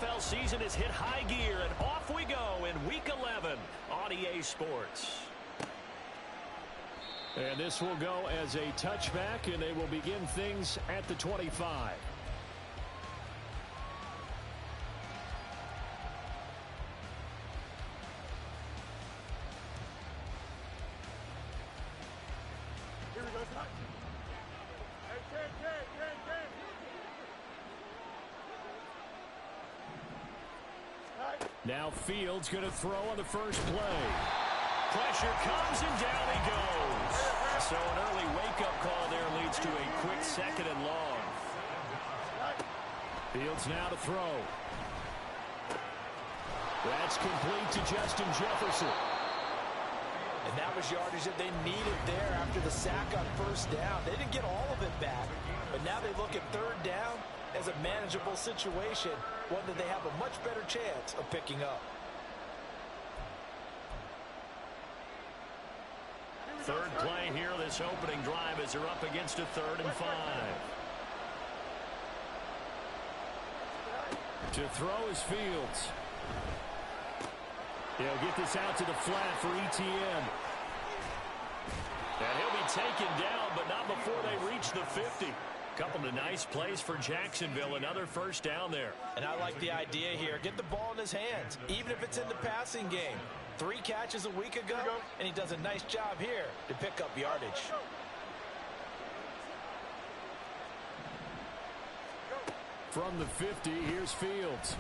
NFL season has hit high gear, and off we go in Week 11 on EA Sports. And this will go as a touchback, and they will begin things at the 25. Here we go. Now Fields going to throw on the first play. Pressure comes, and down he goes. So an early wake-up call there leads to a quick second and long. Fields now to throw. That's complete to Justin Jefferson. And that was yardage that they needed there after the sack on first down. They didn't get all of it back, but now they look at third down as a manageable situation, one that they have a much better chance of picking up. Third play here, this opening drive, as they're up against a 3rd and 5. To throw is Fields. He'll get this out to the flat for ETN. And he'll be taken down, but not before they reach the 50. Couple of nice plays for Jacksonville. Another first down there. And I like the idea here. Get the ball in his hands, even if it's in the passing game. 3 catches a week ago, and he does a nice job here to pick up yardage. From the 50, here's Fields.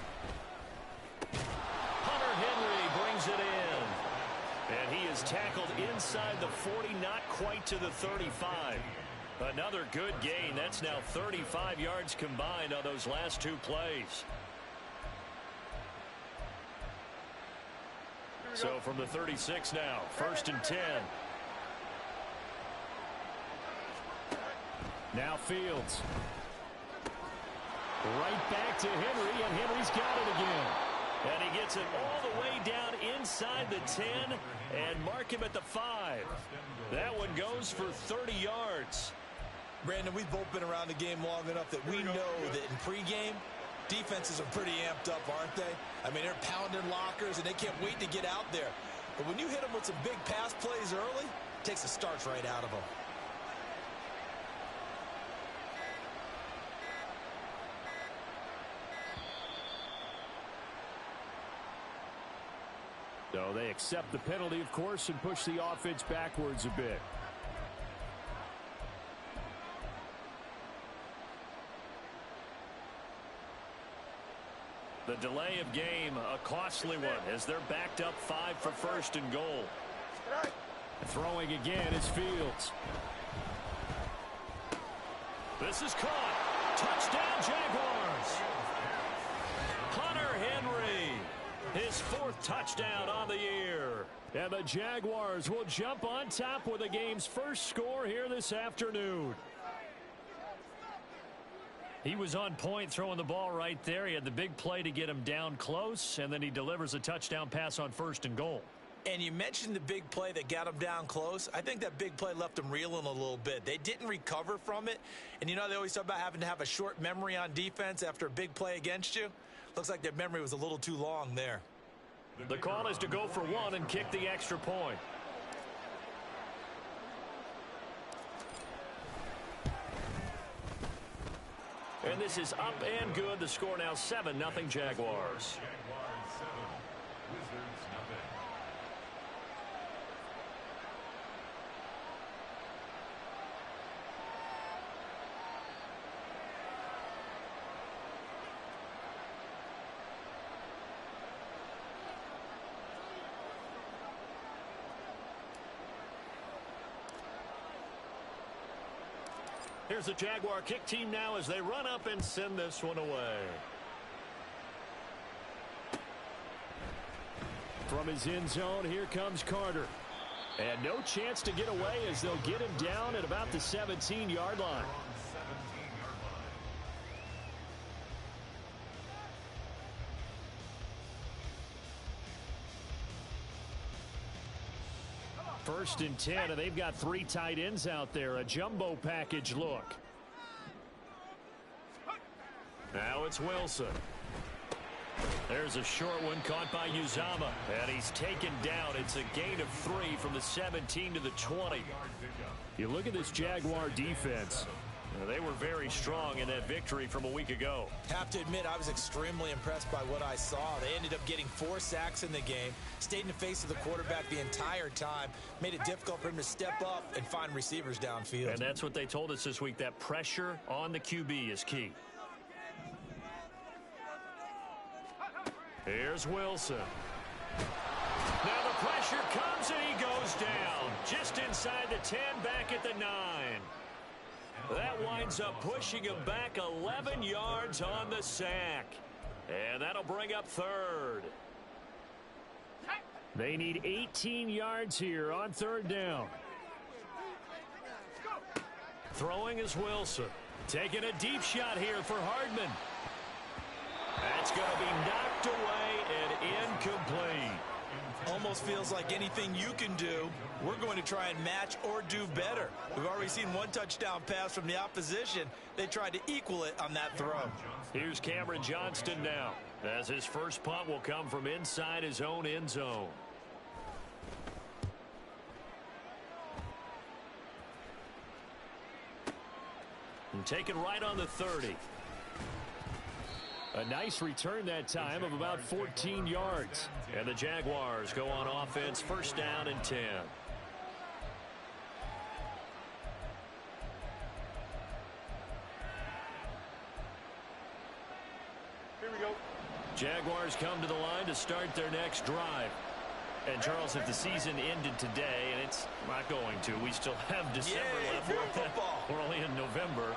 Hunter Henry brings it in. And he is tackled inside the 40, not quite to the 35. Another good gain. That's now 35 yards combined on those last 2 plays. So from the 36 now, 1st and 10. Now Fields. Right back to Henry, and Henry's got it again. And he gets it all the way down inside the 10 and mark him at the 5. That one goes for 30 yards. Brandon, we've both been around the game long enough that we know that in pregame, defenses are pretty amped up, aren't they? I mean, they're pounding lockers, and they can't wait to get out there. But when you hit them with some big pass plays early, it takes the starch right out of them. So they accept the penalty, of course, and push the offense backwards a bit. The delay of game, a costly one, as they're backed up 5 for 1st and goal. Throwing again is Fields. This is caught. Touchdown, Jaguars. Hunter Henry, his 4th touchdown on the year. And the Jaguars will jump on top with the game's first score here this afternoon. He was on point throwing the ball right there. He had the big play to get him down close, and then he delivers a touchdown pass on 1st and goal. And you mentioned the big play that got him down close. I think that big play left him reeling a little bit. They didn't recover from it. And you know they always talk about having to have a short memory on defense after a big play against you. Looks like their memory was a little too long there. The call is to go for 1 and kick the extra point. And this is up and good. The score now 7-0 Jaguars. Here's the Jaguar kick team now as they run up and send this one away. From his end zone, here comes Carter. And no chance to get away as they'll get him down at about the 17-yard line. First and 10, and they've got 3 tight ends out there. A jumbo package look. Now it's Wilson. There's a short one caught by Uzama, and he's taken down. It's a gain of 3 from the 17 to the 20. You look at this Jaguar defense. They were very strong in that victory from a week ago. Have to admit, I was extremely impressed by what I saw. They ended up getting 4 sacks in the game, stayed in the face of the quarterback the entire time, made it difficult for him to step up and find receivers downfield. And that's what they told us this week, that pressure on the QB is key. Here's Wilson. Now the pressure comes and he goes down. Just inside the 10, back at the 9. That winds up pushing him back 11 yards on the sack. And that'll bring up 3rd. They need 18 yards here on 3rd down. Throwing is Wilson. Taking a deep shot here for Hardman. That's going to be knocked away and incomplete. Almost feels like anything you can do, we're going to try and match or do better. We've already seen 1 touchdown pass from the opposition. They tried to equal it on that throw. Here's Cameron Johnston now, as his first punt will come from inside his own end zone. And taken right on the 30. A nice return that time of about 14 yards. And the Jaguars go on offense, 1st down and 10. Here we go. Jaguars come to the line to start their next drive. And, Charles, if the season ended today, and it's not going to, we still have December left. We're only in November.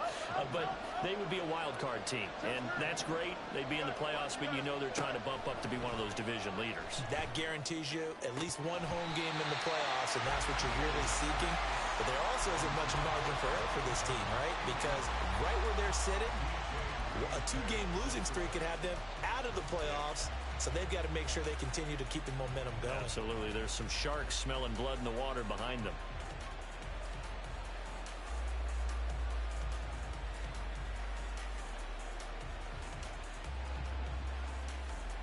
But they would be a wild card team, and that's great. They'd be in the playoffs, but you know they're trying to bump up to be one of those division leaders. That guarantees you at least 1 home game in the playoffs, and that's what you're really seeking. But there also isn't much margin for error for this team, right? Because right where they're sitting, a 2-game losing streak could have them out of the playoffs. So they've got to make sure they continue to keep the momentum going. Absolutely. There's some sharks smelling blood in the water behind them.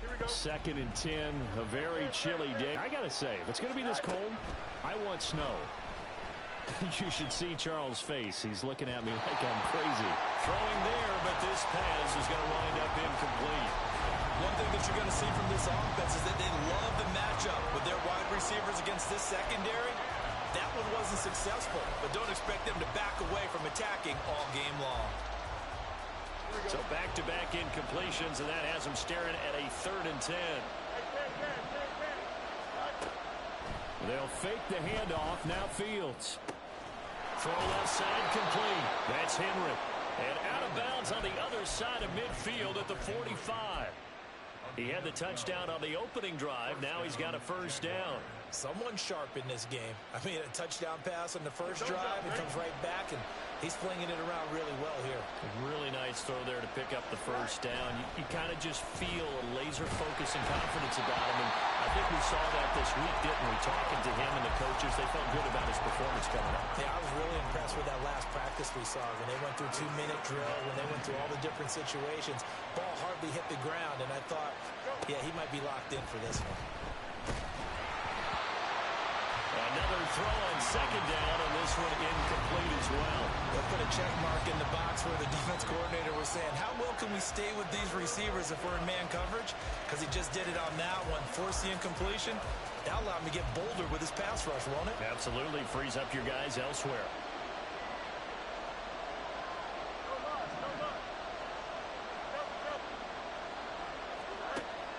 Here we go. 2nd and 10, a very chilly day. I got to say, if it's going to be this cold, I want snow. You should see Charles' face. He's looking at me like I'm crazy. Throwing there, but this pass is going to wind up incomplete. One thing that you're going to see from this offense is that they love the matchup with their wide receivers against this secondary. That one wasn't successful, but don't expect them to back away from attacking all game long. So back-to-back incompletions, and that has them staring at a 3rd and 10. They'll fake the handoff. Now Fields. Throw left side complete. That's Henry. And out of bounds on the other side of midfield at the 45. He had the touchdown on the opening drive. Now he's got a 1st down. Someone sharp in this game. I mean, a touchdown pass on the first drive. It comes right back, and he's flinging it around really well here. Really nice throw there to pick up the 1st down. You kind of just feel a laser focus and confidence about him. And I think we saw that this week, didn't we? Talking to him and the coaches, they felt good about his performance coming up. Yeah, I was really impressed with that last practice we saw when they went through 2-minute drill, when they went through all the different situations. Ball hardly hit the ground, and I thought, yeah, he might be locked in for this one. Another throw on 2nd down, and this one incomplete as well. They'll put a check mark in the box where the defense coordinator was saying, how well can we stay with these receivers if we're in man coverage? Because he just did it on that one, forced the incompletion. That'll allow him to get bolder with his pass rush, won't it? Absolutely. Frees up your guys elsewhere.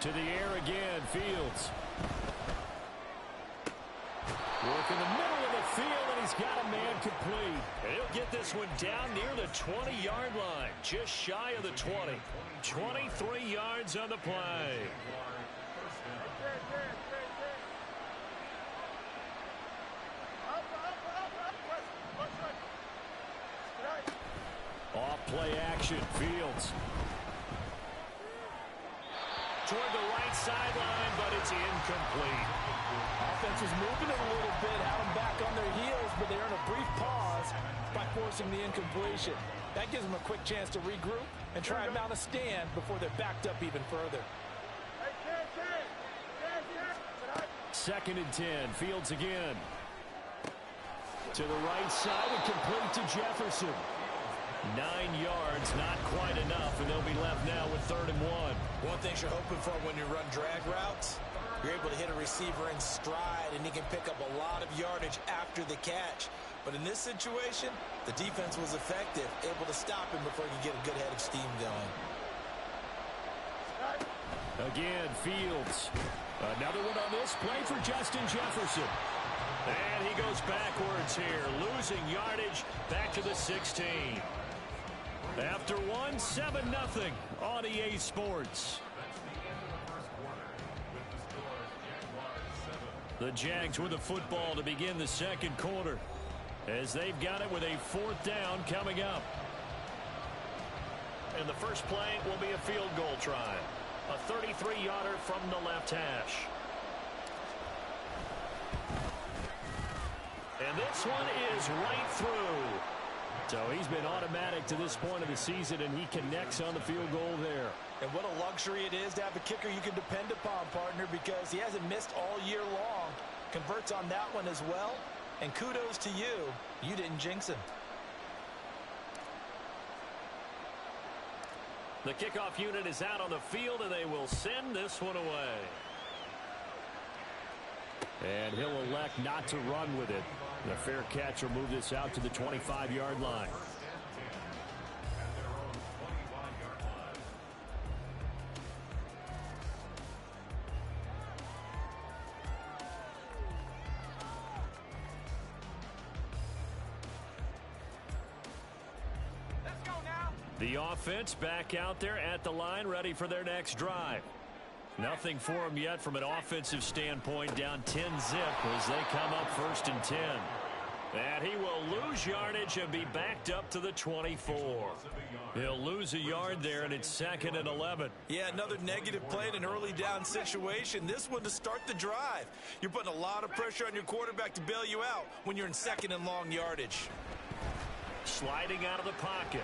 To the air again, Fields. Work in the middle of the field, and he's got a man complete. And he'll get this one down near the 20-yard line, just shy of the 20. 23 yards on the play. Off play action, Fields. Toward the right sideline, but it's incomplete. Offense is moving it a little bit, had them back on their heels, but they earn a brief pause by forcing the incompletion. That gives them a quick chance to regroup and try and mount a stand before they're backed up even further. Second and 10. Fields again. To the right side and complete to Jefferson. 9 yards, not quite enough, and they'll be left now with 3rd and 1. One thing you're hoping for when you run drag routes, you're able to hit a receiver in stride, and he can pick up a lot of yardage after the catch. But in this situation, the defense was effective, able to stop him before he could get a good head of steam going. Again, Fields. Another one on this play for Justin Jefferson. And he goes backwards here, losing yardage back to the 16. After one, 7-0 on EA Sports. The Jags with the football to begin the second quarter, as they've got it with a 4th down coming up. And the first play will be a field goal try. A 33-yarder from the left hash. And this one is right through. So he's been automatic to this point of the season, and he connects on the field goal there. And what a luxury it is to have a kicker you can depend upon, partner, because he hasn't missed all year long. Converts on that one as well. And kudos to you. You didn't jinx him. The kickoff unit is out on the field, and they will send this one away. And he'll elect not to run with it. The fair catch will move this out to the 25-yard line. Let's go now. The offense back out there at the line, ready for their next drive. Nothing for them yet from an offensive standpoint, down 10-zip as they come up 1st and 10. And he will lose yardage and be backed up to the 24. He'll lose a yard there, and it's 2nd and 11. Yeah, another negative play in an early down situation. This one to start the drive. You're putting a lot of pressure on your quarterback to bail you out when you're in 2nd and long yardage. Sliding out of the pocket.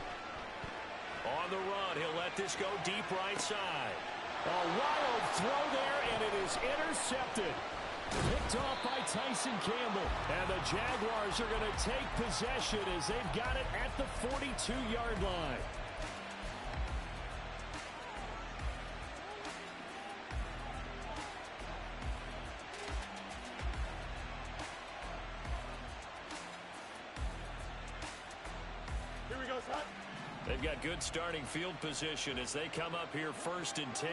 On the run, he'll let this go deep right side. A wild throw there, and it is intercepted. Picked off by Tyson Campbell. And the Jaguars are going to take possession as they've got it at the 42-yard line. Here we go, son. They've got good starting field position as they come up here 1st and 10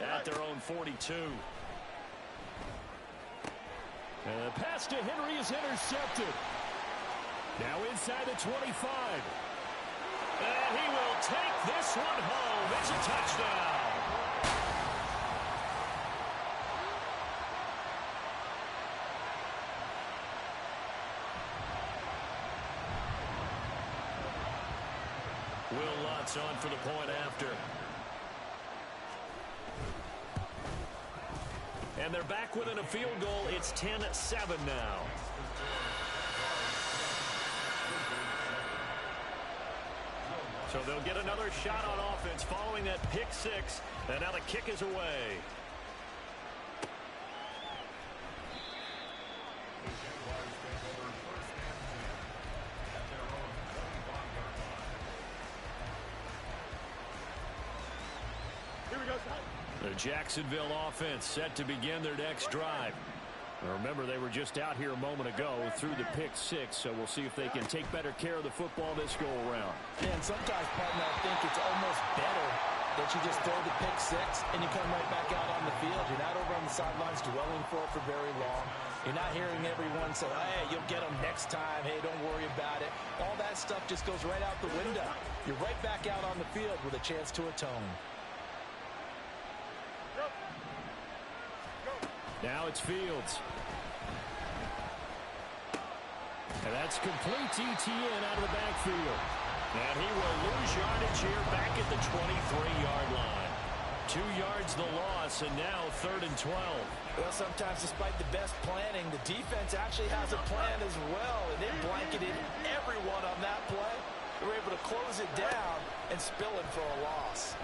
at their own 42. And the pass to Henry is intercepted. Now inside the 25. And he will take this one home. It's a touchdown. Will Lutz on for the point after. And they're back within a field goal. It's 10-7 now. So they'll get another shot on offense following that pick six. And now the kick is away. Here we go, son. The Jacksonville offense set to begin their next drive. Now remember, they were just out here a moment ago through the pick six, so we'll see if they can take better care of the football this go-around. Yeah, and sometimes, partner, I think it's almost better that you just throw the pick six and you come right back out on the field. You're not over on the sidelines dwelling for it for very long. You're not hearing everyone say, hey, you'll get them next time. Hey, don't worry about it. All that stuff just goes right out the window. You're right back out on the field with a chance to atone. Now it's Fields. And that's complete to ETN out of the backfield. And he will lose yardage here back at the 23-yard line. 2 yards the loss, and now 3rd and 12. Well, sometimes despite the best planning, the defense actually has a plan as well, and they blanketed everyone on that play. They were able to close it down and spill it for a loss.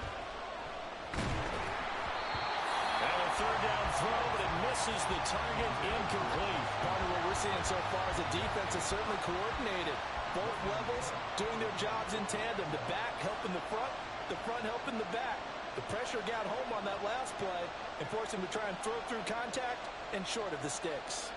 And a third down throw, but it misses the target, incomplete. Part of what we're seeing so far is the defense is certainly coordinated. Both levels doing their jobs in tandem. The back helping the front helping the back. The pressure got home on that last play and forced him to try and throw through contact and short of the sticks.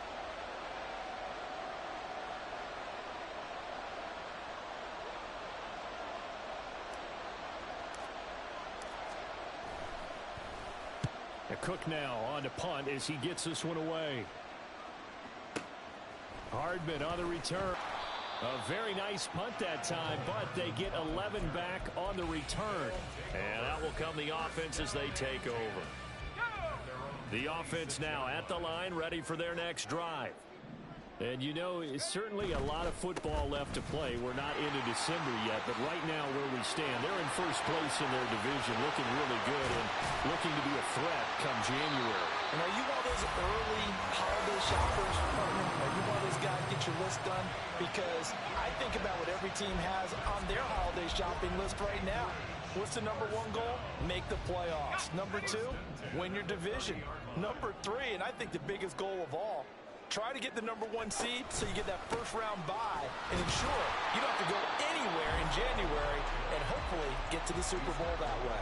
Cook now on to punt as he gets this one away. Hardman on the return. A very nice punt that time, but they get 11 back on the return. And out will come the offense as they take over. The offense now at the line, ready for their next drive. And you know, it's certainly a lot of football left to play. We're not into December yet, but right now where we stand, they're in first place in their division, looking really good and looking to be a threat come January. And are you one of those early holiday shoppers, partner? Are you one of those guys get your list done? Because I think about what every team has on their holiday shopping list right now. What's the number one goal? Make the playoffs. Number two, win your division. Number three, and I think the biggest goal of all, try to get the number one seed so you get that first round bye and ensure you don't have to go anywhere in January and hopefully get to the Super Bowl that way.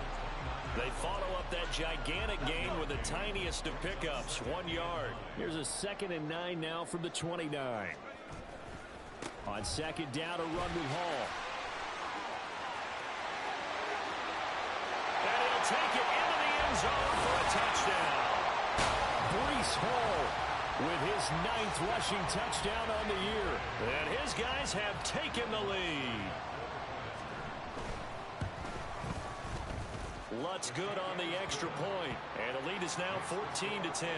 They follow up that gigantic gain with the tiniest of pickups, 1 yard. Here's a 2nd and 9 now from the 29. On second down, a run with Hall. And he'll take it into the end zone for a touchdown. Breece Hall with his 9th rushing touchdown on the year. And his guys have taken the lead. Lutz good on the extra point. And the lead is now 14-10.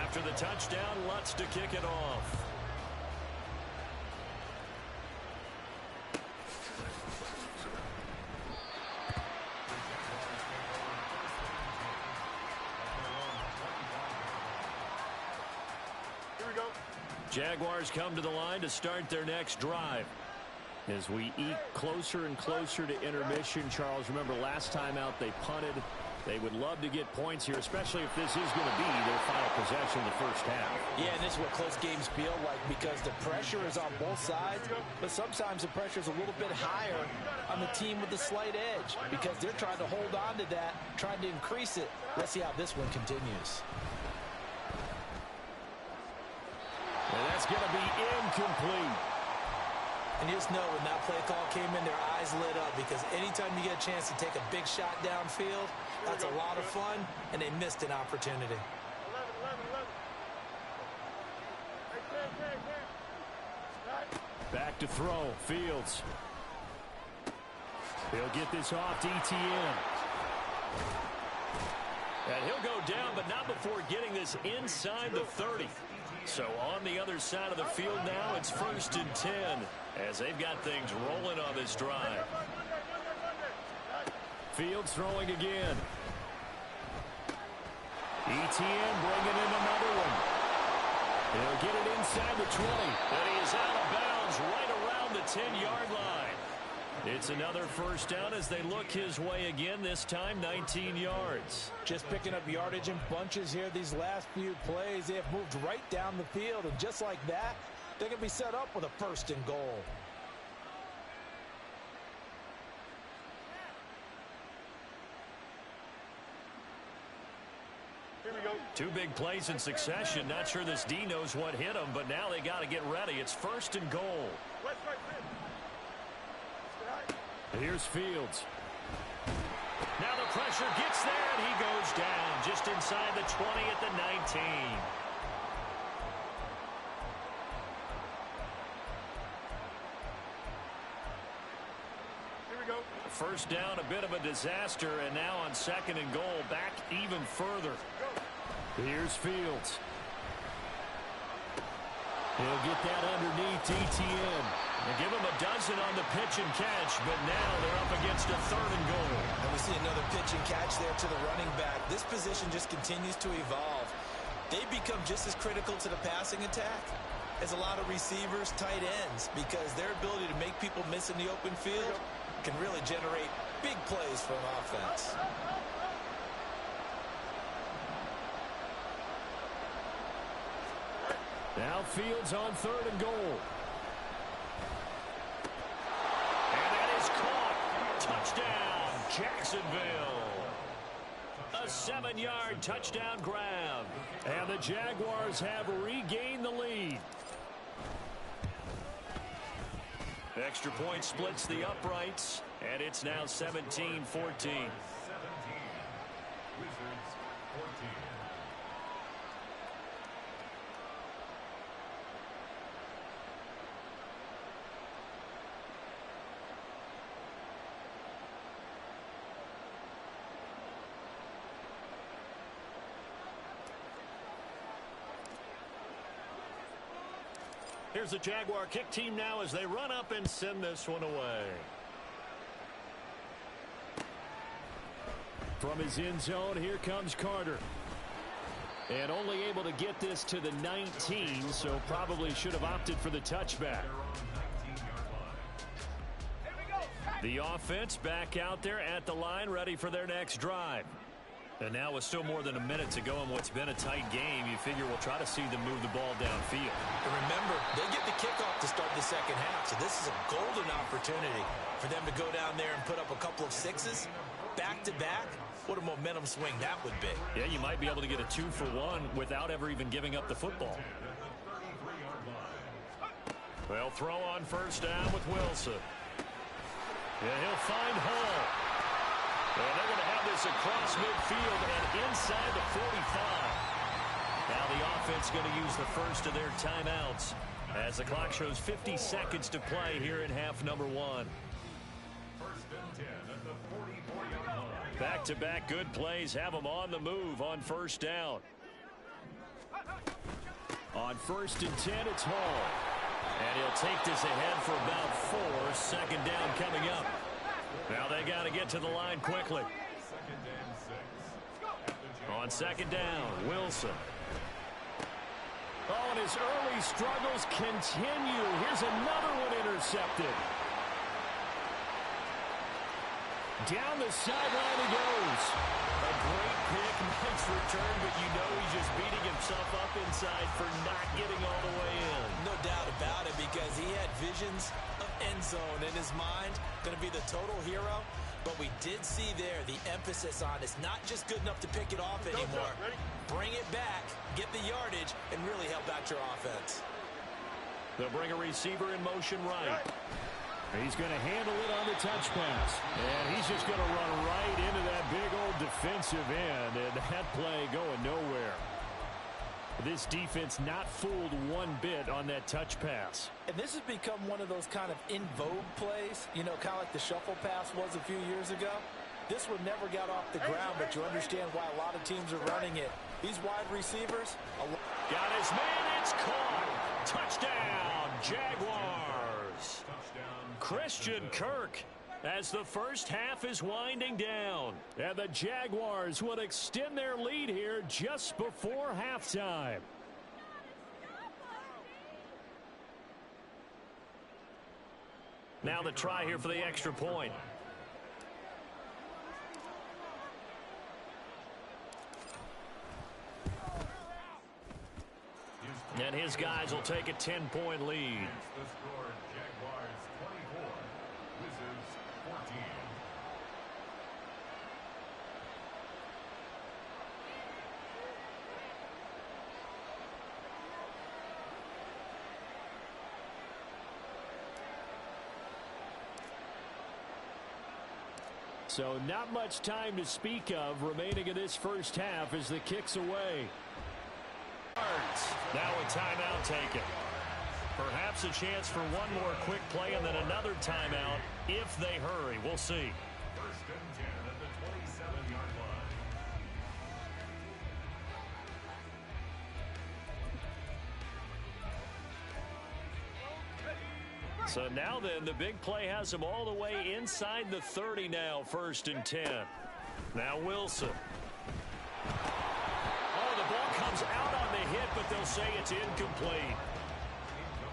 After the touchdown, Lutz to kick it off. Jaguars come to the line to start their next drive. As we eke closer and closer to intermission, Charles, remember last time out they punted. They would love to get points here, especially if this is going to be their final possession in the first half. Yeah, and this is what close games feel like because the pressure is on both sides, but sometimes the pressure is a little bit higher on the team with the slight edge because they're trying to hold on to that, trying to increase it. Let's see how this one continues. And that's going to be incomplete. And you just know when that play call came in, their eyes lit up because anytime you get a chance to take a big shot downfield, that's a lot of fun, and they missed an opportunity. 11. Back to throw, Fields. He'll get this off to ETN. And he'll go down, but not before getting this inside the 30. So on the other side of the field now, it's 1st and 10 as they've got things rolling on this drive. Fields throwing again. ETN bringing in another one. He'll get it inside the 20. And he is out of bounds right around the 10-yard line. It's another first down as they look his way again, this time 19 yards. Just picking up yardage in bunches here these last few plays. They have moved right down the field, and just like that, they're going to be set up with a 1st and goal. Here we go. 2 big plays in succession. Not sure this D knows what hit him, but now they got to get ready. It's 1st and goal. West, right, Here's Fields. Now the pressure gets there, and he goes down just inside the 20 at the 19. Here we go. First down, a bit of a disaster, and now on 2nd and goal, back even further. Here's Fields. He'll get that underneath ETN. They give him a dozen on the pitch and catch, but now they're up against a 3rd and goal. And we see another pitch and catch there to the running back. This position just continues to evolve. They become just as critical to the passing attack as a lot of receivers, tight ends, because their ability to make people miss in the open field can really generate big plays for an offense. Now Fields on 3rd and goal. And that is caught. Touchdown, Jacksonville. A 7-yard touchdown grab. And the Jaguars have regained the lead. Extra point splits the uprights, and it's now 17-14. Here's the Jaguar kick team now as they run up and send this one away. From his end zone, here comes Carter. And only able to get this to the 19, so probably should have opted for the touchback. The offense back out there at the line, ready for their next drive. And now with still more than a minute to go in what's been a tight game, you figure we'll try to see them move the ball downfield. And remember, they get the kickoff to start the second half, so this is a golden opportunity for them to go down there and put up a couple of sixes back-to-back. What a momentum swing that would be. Yeah, you might be able to get a 2-for-1 without ever even giving up the football. They'll throw on first down with Wilson. Yeah, he'll find Hall. And they're going to have this across midfield and inside the 45. Now the offense going to use the first of their timeouts as the clock shows 50 seconds to play here in half number 1. Back-to-back good plays have them on the move on first down. On 1st and 10, it's Hall. And he'll take this ahead for about 4. Second down coming up. Now they got to get to the line quickly. On second down, Wilson. Oh, and his early struggles continue. Here's another one intercepted. Down the sideline he goes. A great pick, nice return, but you know he's just beating himself up inside for not getting all the way in. No doubt about it, because he had visions of end zone in his mind. Going to be the total hero. But we did see there the emphasis on it's not just good enough to pick it off anymore. Bring it back, get the yardage, and really help out your offense. They'll bring a receiver in motion right. He's going to handle it on the touch pass. And he's just going to run right into that big old defensive end. And that play going nowhere. This defense not fooled one bit on that touch pass. And this has become one of those kind of in vogue plays, you know, kind of like the shuffle pass was a few years ago. This one never got off the ground, but you understand why a lot of teams are running it. These wide receivers. Got his man, it's caught. Touchdown, Jaguars. Christian Kirk as the first half is winding down. And the Jaguars will extend their lead here just before halftime. Now the try here for the extra point. And his guys will take a 10-point lead. So not much time to speak of remaining in this first half as the kick's away. Now a timeout taken. Perhaps a chance for one more quick play and then another timeout if they hurry. We'll see. First and 10 at the 27-yard line. So now then, the big play has them all the way inside the 30 now, 1st and 10. Now Wilson. Oh, the ball comes out on the hit, but they'll say it's incomplete.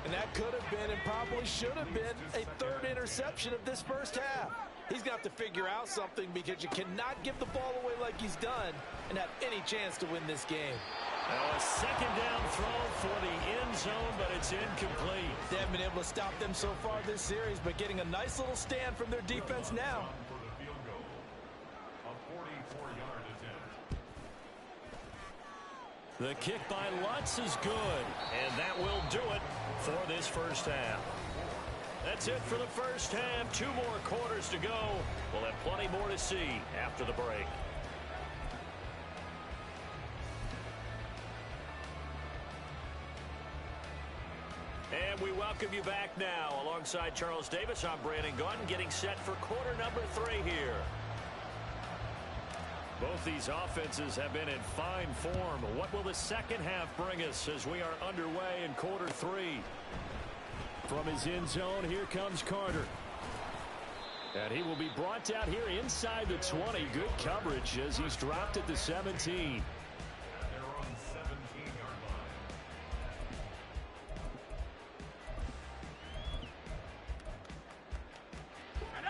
And that could have been and probably should have been a third interception of this first half. He's got to figure out something because you cannot give the ball away like he's done and have any chance to win this game. Now a second down throw for the end zone, but it's incomplete. They haven't been able to stop them so far this series, but getting a nice little stand from their defense now. For the field goal, a 44-yard attempt. The kick by Lutz is good, and that will do it for this first half. That's it for the first half. 2 more quarters to go. We'll have plenty more to see after the break. And we welcome you back now. Alongside Charles Davis, I'm Brandon Gaudin, getting set for quarter number 3 here. Both these offenses have been in fine form. What will the second half bring us as we are underway in quarter 3? From his end zone, here comes Carter. And he will be brought down here inside the 20. Good coverage as he's dropped at the 17. They're on 17-yard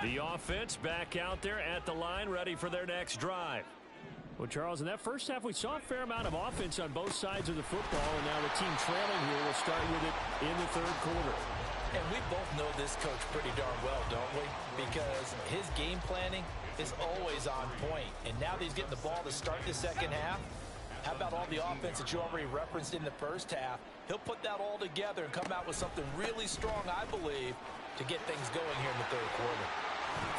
line. The offense back out there at the line, ready for their next drive. Well, Charles, in that first half, we saw a fair amount of offense on both sides of the football, and now the team trailing here will start with it in the third quarter. And we both know this coach pretty darn well, don't we? Because his game planning is always on point. And now that he's getting the ball to start the second half, how about all the offense that you already referenced in the first half? He'll put that all together and come out with something really strong, I believe, to get things going here in the third quarter.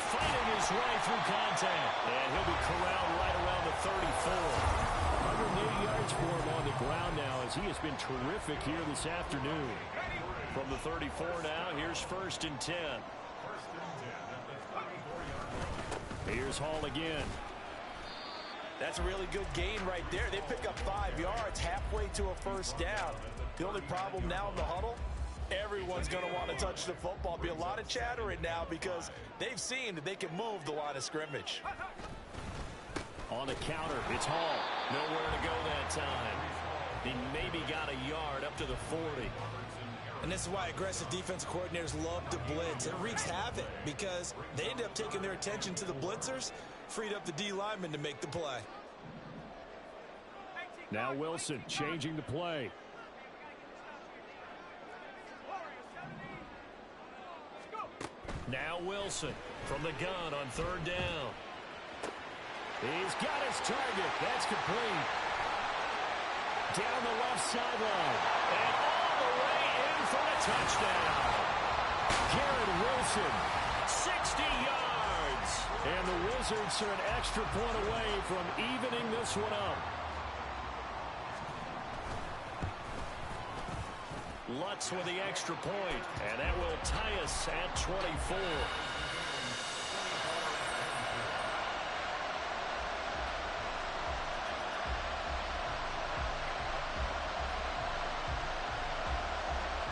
Fighting his way through contact. And he'll be corralled right around the 34. 180 yards for him on the ground now as he has been terrific here this afternoon. From the 34 now, here's 1st and 10. 1st and 10 at the 24-yard line. Here's Hall again. That's a really good gain right there. They pick up 5 yards halfway to a first down. The only problem now in the huddle, everyone's going to want to touch the football. Be a lot of chattering now because they've seen that they can move the line of scrimmage. On the counter, it's Hall. Nowhere to go that time. He maybe got a yard up to the 40. And this is why aggressive defense coordinators love to blitz. It wreaks havoc because they end up taking their attention to the blitzers, freed up the D lineman to make the play. Now Wilson changing the play. Now Wilson from the gun on 3rd down. He's got his target. That's complete. Down the left sideline. And all the way in for a touchdown. Garrett Wilson, 60 yards. And the Wizards are an extra point away from evening this one up. Lutz with the extra point, and that will tie us at 24.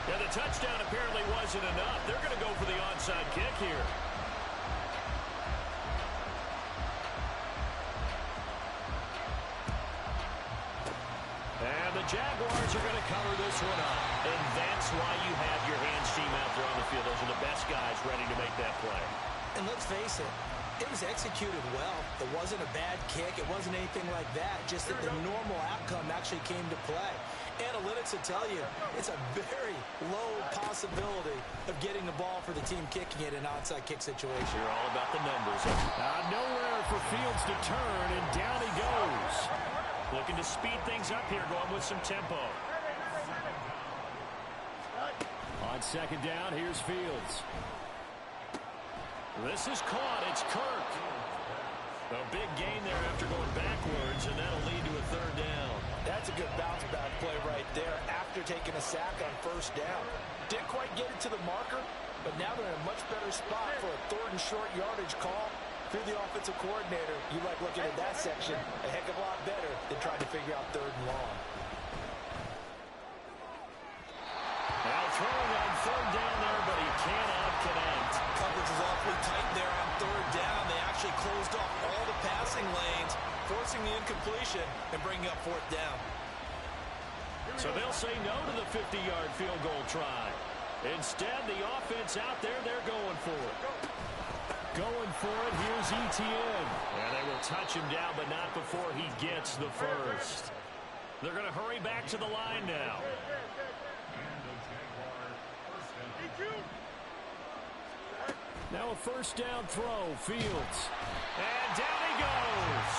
Yeah, the touchdown apparently wasn't enough. They're going to go for the onside kick here. And the Jaguars are going to cover this one up. And that's why you have your hands team out there on the field. Those are the best guys ready to make that play. And let's face it, it was executed well. It wasn't a bad kick. It wasn't anything like that. Just that the normal outcome actually came to play. Analytics will tell you it's a very low possibility of getting the ball for the team kicking it in an onside kick situation. You're all about the numbers. Nowhere for Fields to turn, and down he goes. Looking to speed things up here, going with some tempo. On 2nd down, here's Fields. This is caught. It's Kirk. A big gain there after going backwards, and that'll lead to a 3rd down. That's a good bounce back play right there after taking a sack on 1st down. Didn't quite get it to the marker, but now they're in a much better spot for a 3rd and short yardage call. If you're the offensive coordinator, you like looking at that section a heck of a lot better than trying to figure out 3rd and long. Now throwing on 3rd down there, but he cannot connect. Coverage was awfully tight there on 3rd down. They actually closed off all the passing lanes, forcing the incompletion and bringing up 4th down. So they'll say no to the 50-yard field goal try. Instead, the offense out there, they're going for it. Going for it, here's Etienne. And they will touch him down, but not before he gets the first. They're going to hurry back to the line now. Now a first down throw, Fields. And down he goes.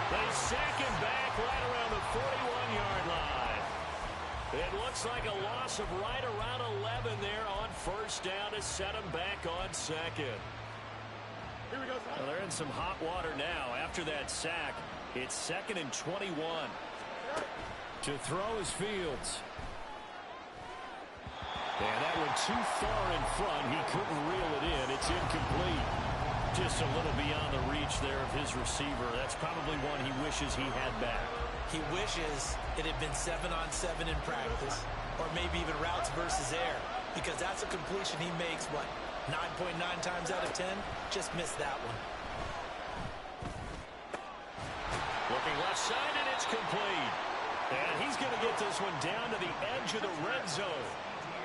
They sack him back right around the 41-yard line. It looks like a loss of right around 11 there on first down to set him back on second. Well, they're in some hot water now. After that sack, it's 2nd and 21. To throw is Fields. And that one too far in front. He couldn't reel it in. It's incomplete. Just a little beyond the reach there of his receiver. That's probably one he wishes he had back. He wishes it had been 7-on-7 in practice, or maybe even routes versus air, because that's a completion he makes, what, 9.9 times out of 10? Just missed that one. Looking left side, and it's complete. And he's going to get this one down to the edge of the red zone.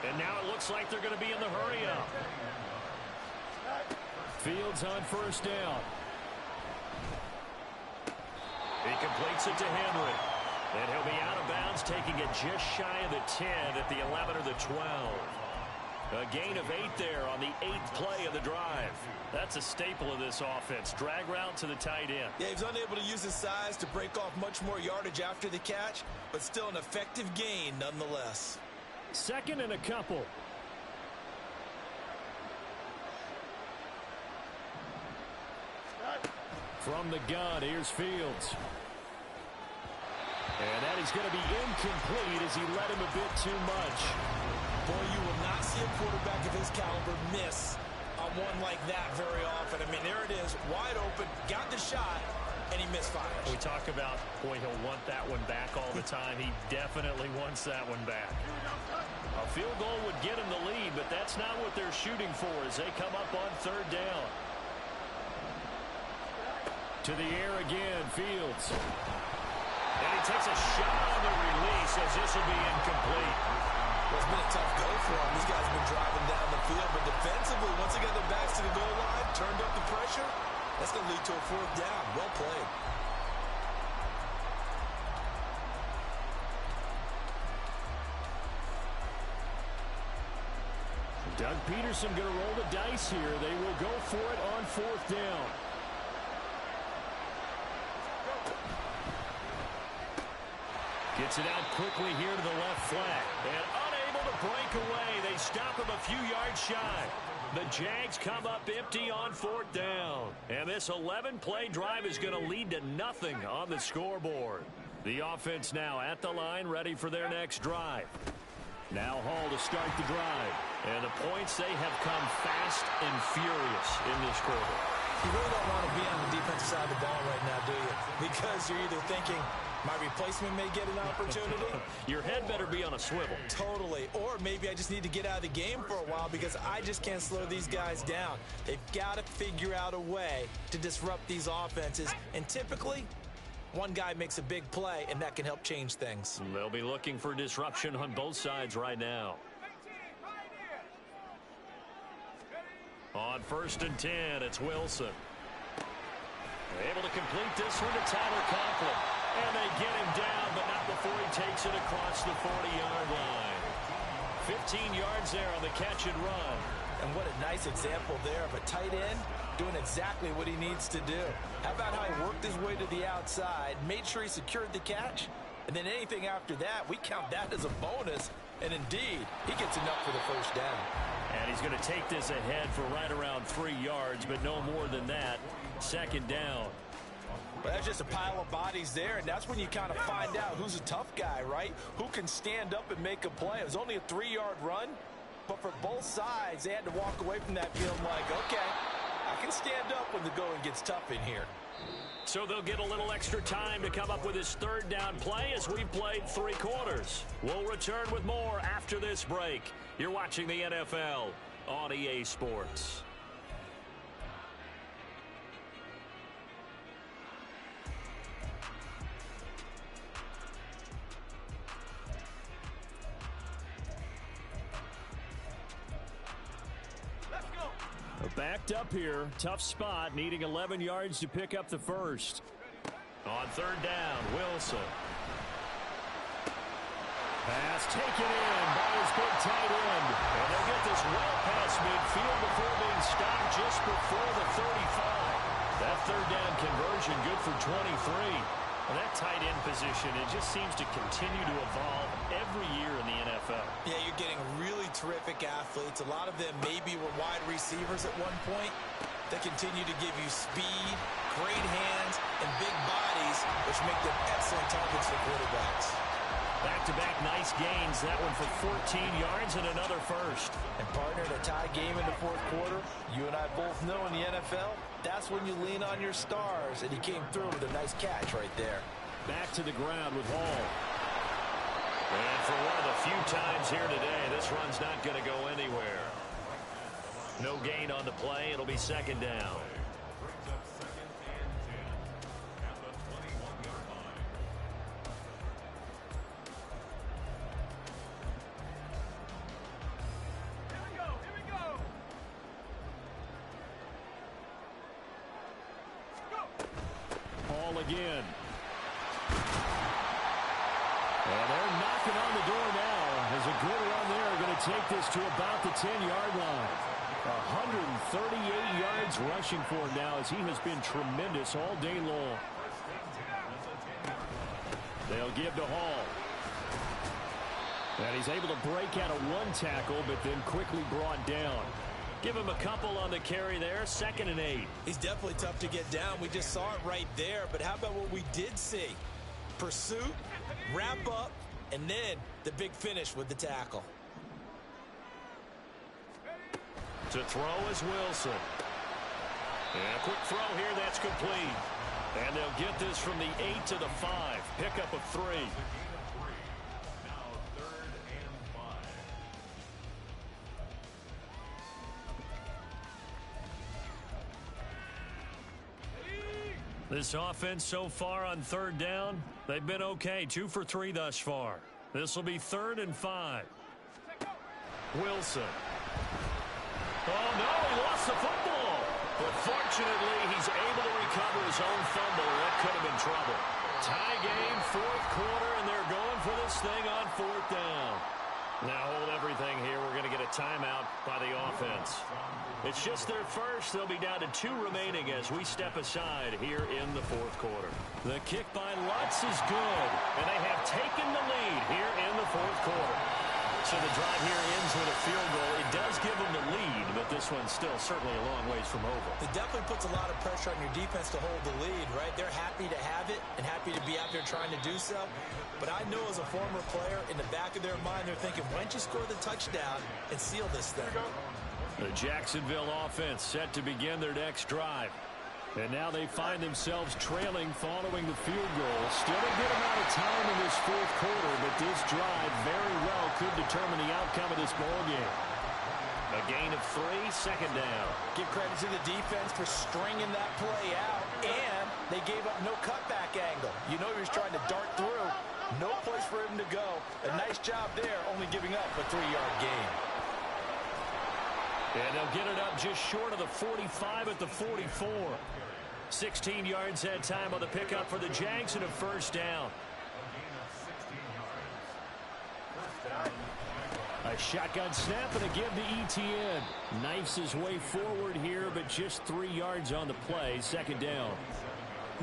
And now it looks like they're going to be in the hurry-up. Fields on first down. He completes it to Henry. And he'll be out of bounds, taking it just shy of the 10 at the 11 or the 12. A gain of 8 there on the 8th play of the drive. That's a staple of this offense. Drag route to the tight end. Yeah, he was unable to use his size to break off much more yardage after the catch, but still an effective gain nonetheless. 2nd and a couple. From the gun, here's Fields. And that is going to be incomplete as he led him a bit too much. Boy, you will not see a quarterback of his caliber miss on one like that very often. I mean, there it is, wide open, got the shot, and he misfires. We talk about, boy, he'll want that one back all the time. He definitely wants that one back. A field goal would get him the lead, but that's not what they're shooting for as they come up on 3rd down. To the air again, Fields. And he takes a shot on the release as this will be incomplete. Well, it's been a tough go for him. These guys have been driving down the field, but defensively, once they got their backs to the goal line, turned up the pressure, that's going to lead to a 4th down. Well played. Doug Peterson going to roll the dice here. They will go for it on 4th down. Gets it out quickly here to the left flat. And unable to break away. They stop him a few yards shy. The Jags come up empty on 4th down. And this 11-play drive is going to lead to nothing on the scoreboard. The offense now at the line, ready for their next drive. Now Hall to start the drive. And the points, they have come fast and furious in this quarter. You really don't want to be on the defensive side of the ball right now, do you? Because you're either thinking, my replacement may get an opportunity. Your head better be on a swivel. Totally. Or maybe I just need to get out of the game for a while because I just can't slow these guys down. They've got to figure out a way to disrupt these offenses. And typically, one guy makes a big play, and that can help change things. They'll be looking for disruption on both sides right now. On 1st and 10, it's Wilson. Able to complete this one to Tyler Conklin. And they get him down, but not before he takes it across the 40-yard line. 15 yards there on the catch and run. And what a nice example there of a tight end doing exactly what he needs to do. How about how he worked his way to the outside, made sure he secured the catch, and then anything after that, we count that as a bonus. And indeed, he gets enough for the first down. And he's going to take this ahead for right around 3 yards, but no more than that. 2nd down. Well, that's just a pile of bodies there, and that's when you kind of find out who's a tough guy, right? Who can stand up and make a play. It was only a 3-yard run, but for both sides, they had to walk away from that field like, okay, I can stand up when the going gets tough in here. So they'll get a little extra time to come up with his 3rd down play as we've played 3 quarters. We'll return with more after this break. You're watching the NFL on EA Sports. Backed up here. Tough spot. Needing 11 yards to pick up the first. On third down, Wilson. Pass taken in by his big tight end. And they'll get this well past midfield before being stopped just before the 35. That third down conversion good for 23. And that tight end position, it just seems to continue to evolve every year in the NFL. Yeah, you're getting really terrific athletes. A lot of them maybe were wide receivers at one point. They continue to give you speed, great hands, and big bodies, which make them excellent targets for quarterbacks. Back-to-back nice gains. That one for 14 yards and another first. And partner, a tie game in the fourth quarter. You and I both know in the NFL, that's when you lean on your stars. And he came through with a nice catch right there. Back to the ground with Hall. And for one of the few times here today, this run's not going to go anywhere. No gain on the play. It'll be second down. Again. And they're knocking on the door now as a good run there going to take this to about the 10-yard line. 138 yards rushing for him now as he has been tremendous all day long. They'll give to Hall. And he's able to break out of one tackle but then quickly brought down. Give him a couple on the carry there. 2nd and 8. He's definitely tough to get down. We just saw it right there. But how about what we did see? Pursuit, wrap up, and then the big finish with the tackle. To throw is Wilson. And a quick throw here. That's complete. And they'll get this from the 8 to the 5. Pickup of 3. This offense so far on third down, they've been okay. 2 for 3 thus far. This will be 3rd and 5. Wilson. Oh, no, he lost the football. But fortunately, he's able to recover his own fumble. That could have been trouble. Tie game, 4th quarter, and they're going for this thing on 4th down. Now hold everything here. We're going to get a timeout by the offense. It's just their first. They'll be down to 2 remaining as we step aside here in the 4th quarter. The kick by Lutz is good, and they have taken the lead here in the 4th quarter. So the drive here ends with a field goal. It does give them the lead, but this one's still certainly a long ways from over. It definitely puts a lot of pressure on your defense to hold the lead, right? They're happy to have it and happy to be out there trying to do so. But I know as a former player, in the back of their mind, they're thinking, why don't you score the touchdown and seal this thing? The Jacksonville offense set to begin their next drive. And now they find themselves trailing following the field goal. Still a good amount of time in this 4th quarter, but this drive very well could determine the outcome of this ball game. A gain of 3, 2nd down. Give credit to the defense for stringing that play out, and they gave up no cutback angle. You know he was trying to dart through. No place for him to go. A nice job there, only giving up a 3-yard gain. And they'll get it up just short of the 45 at the 44. 16 yards that time on the pickup for the Jags and a 1st down. A shotgun snap and a give to Etienne. Knifes his way forward here, but just 3 yards on the play. 2nd down.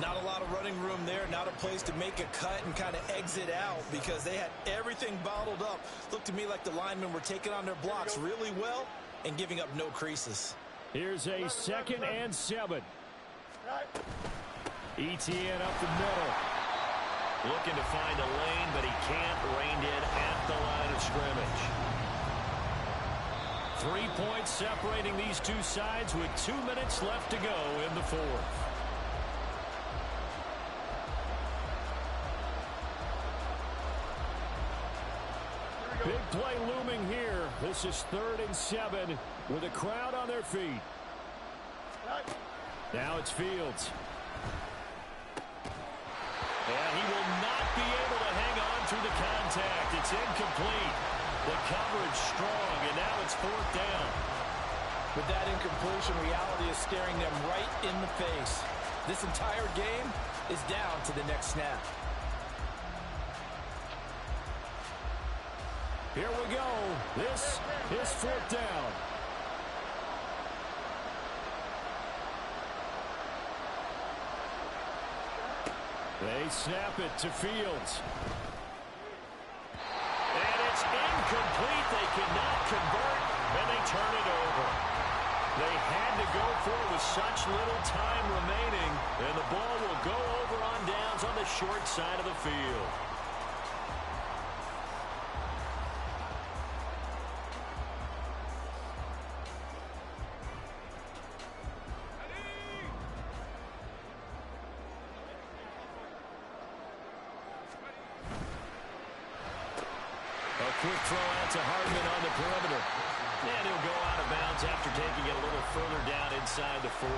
Not a lot of running room there. Not a place to make a cut and kind of exit out because they had everything bottled up. Looked to me like the linemen were taking on their blocks really well and giving up no creases. Here's a 2nd and 7. Etienne up the middle. Looking to find a lane, but he can't. Reined in at the line of scrimmage. 3 points separating these two sides with 2 minutes left to go in the 4th. Big play looming here. This is 3rd and 7 with a crowd on their feet. Now it's Fields. And he will not be able to hang on through the contact. It's incomplete. The coverage strong, and now it's 4th down. With that incompletion, reality is staring them right in the face. This entire game is down to the next snap. Here we go. This is 4th down. They snap it to Fields. And it's incomplete. They cannot convert, and they turn it over. They had to go for it with such little time remaining, and the ball will go over on downs on the short side of the field. Quick throw out to Hardman on the perimeter. And he'll go out of bounds after taking it a little further down inside the 40.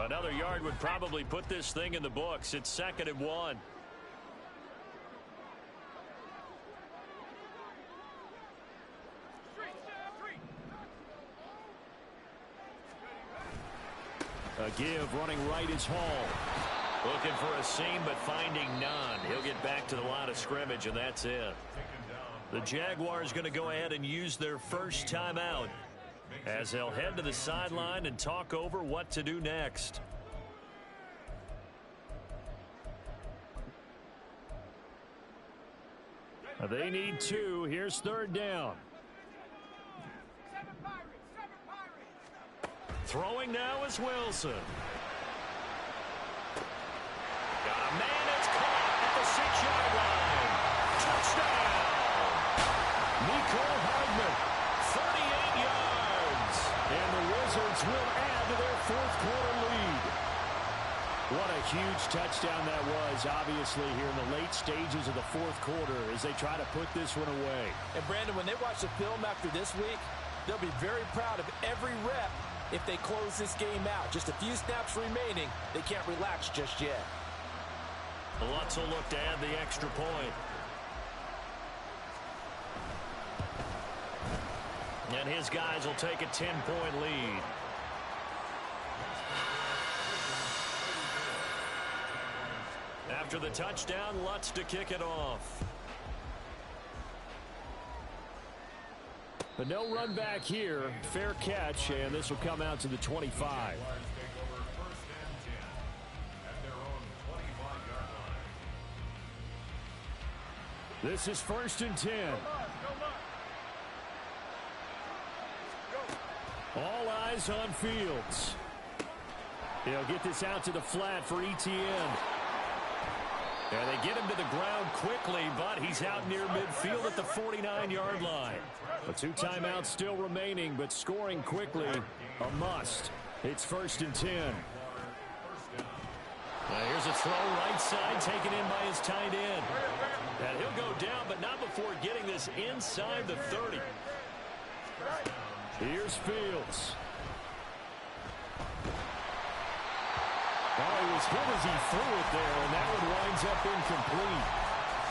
Another yard would probably put this thing in the books. It's 2nd and 1. A give running right is Hall. Looking for a seam but finding none. He'll get back to the line of scrimmage, and that's it. The Jaguars going to go ahead and use their first timeout as they'll head to the sideline and talk over what to do next. They need 2. Here's 3rd down. Throwing now is Wilson. Got a man that's caught at the 6-yard line. Touchdown. Nicole Hardman. 38 yards. And the Wizards will add to their 4th quarter lead. What a huge touchdown that was, obviously, here in the late stages of the 4th quarter as they try to put this one away. And, Brandon, when they watch the film after this week, they'll be very proud of every rep if they close this game out. Just a few snaps remaining. They can't relax just yet. Lutz will look to add the extra point. And his guys will take a 10-point lead. After the touchdown, Lutz to kick it off. But no run back here. Fair catch, and this will come out to the 25. This is 1st and 10. All eyes on Fields. He'll get this out to the flat for Etienne. And they get him to the ground quickly, but he's out near midfield at the 49-yard line. The 2 timeouts still remaining, but scoring quickly, a must. It's 1st and 10. Here's a throw right side, taken in by his tight end. And he'll go down, but not before getting this inside the 30. Here's Fields. Oh, he was hit as he threw it there, and that one winds up incomplete.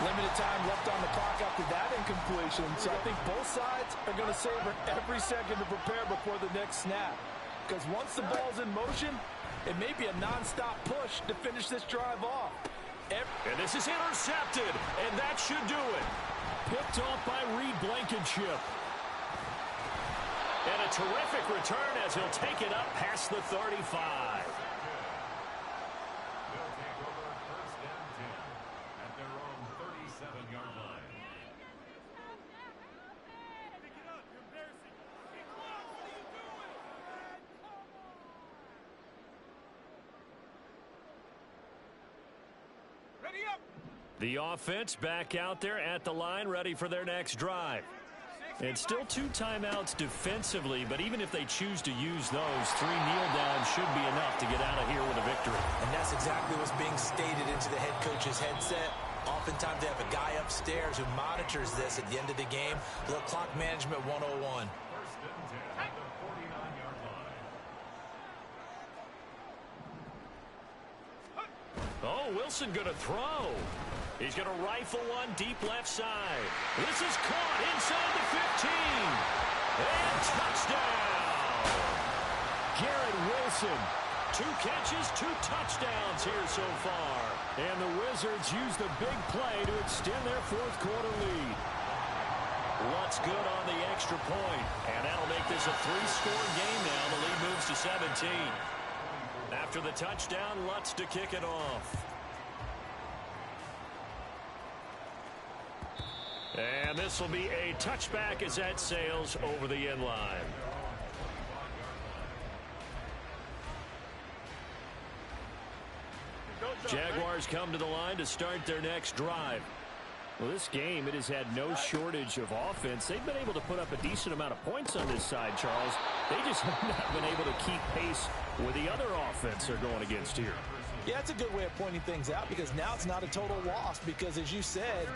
Limited time left on the clock after that incompletion, so I think both sides are going to savor every second to prepare before the next snap. Because once the ball's in motion, it may be a nonstop push to finish this drive off. And this is intercepted, and that should do it. Picked off by Reed Blankenship. And a terrific return as he'll take it up past the 35. The offense back out there at the line, ready for their next drive. And still 2 timeouts defensively, but even if they choose to use those, 3 kneel downs should be enough to get out of here with a victory. And that's exactly what's being stated into the head coach's headset. Oftentimes they have a guy upstairs who monitors this at the end of the game. Little clock management 101. Wilson going to throw. He's going to rifle one deep left side. This is caught inside the 15. And touchdown. Garrett Wilson. 2 catches, 2 touchdowns here so far. And the Wizards use the big play to extend their fourth quarter lead. Lutz good on the extra point. And that'll make this a 3-score game now. The lead moves to 17. After the touchdown, Lutz to kick it off. And this will be a touchback as that sails over the end line. Jaguars come to the line to start their next drive. Well, this game, it has had no shortage of offense. They've been able to put up a decent amount of points on this side, Charles. They just have not been able to keep pace with the other offense they're going against here. Yeah, it's a good way of pointing things out because now it's not a total loss because, as you said,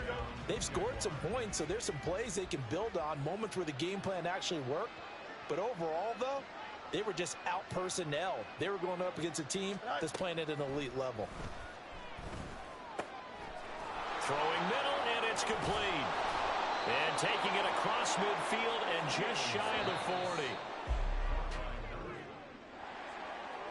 they've scored some points, so there's some plays they can build on, moments where the game plan actually worked. But overall, though, they were just out-personnel. They were going up against a team that's playing at an elite level. Throwing middle, and it's complete. And taking it across midfield and just shy of the 40.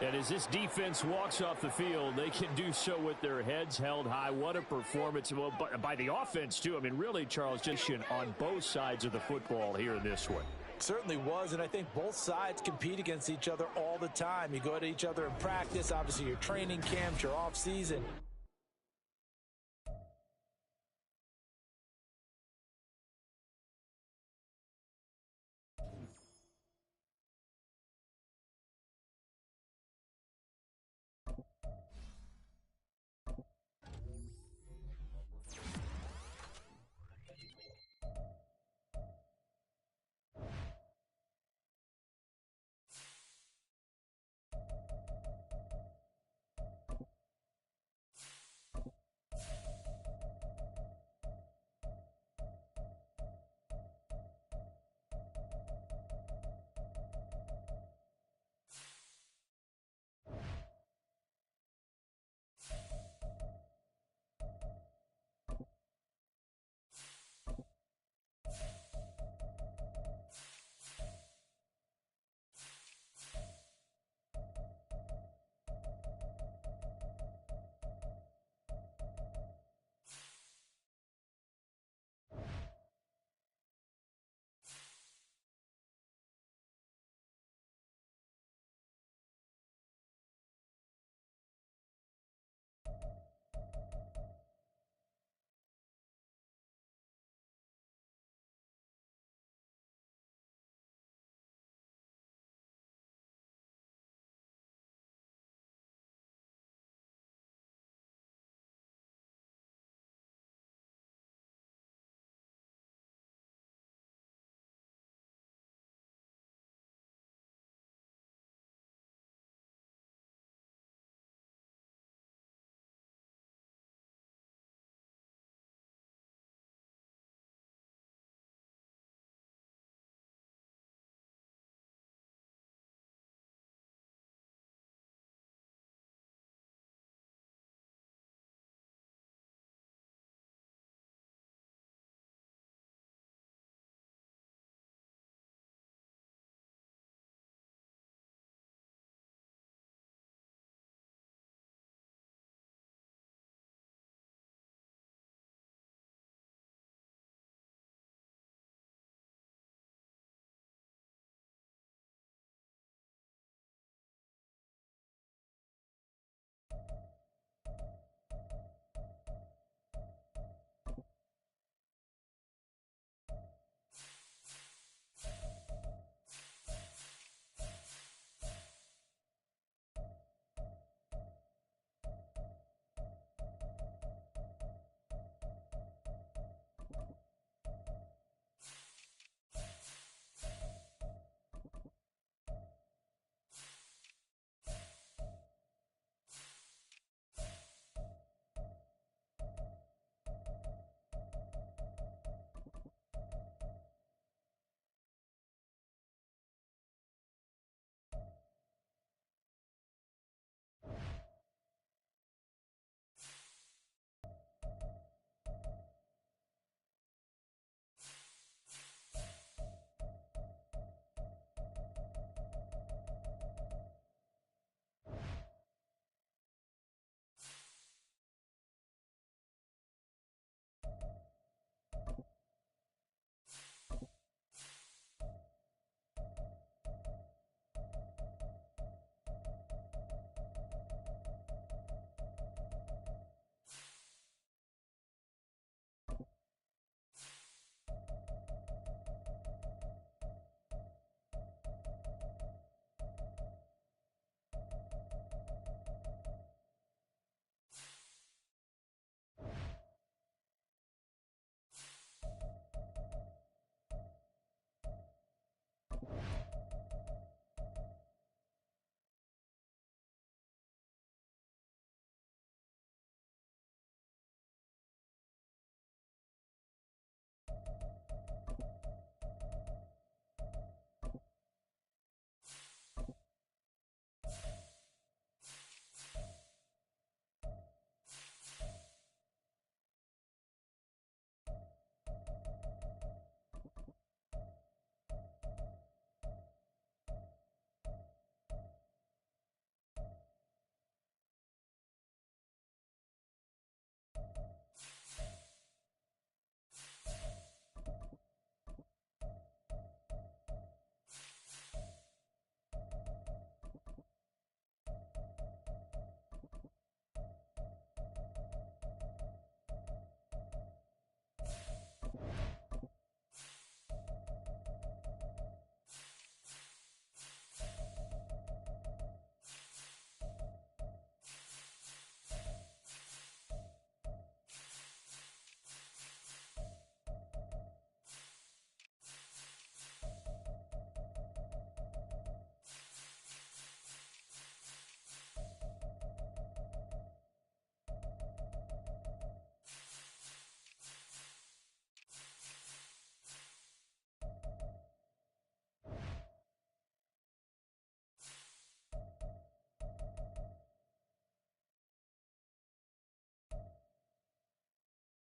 And as this defense walks off the field, they can do so with their heads held high. What a performance. Well, by the offense, too. I mean, really, Charles, just on both sides of the football here in this one. Certainly was, and I think both sides compete against each other all the time. You go at each other in practice, obviously your training camps, your off season.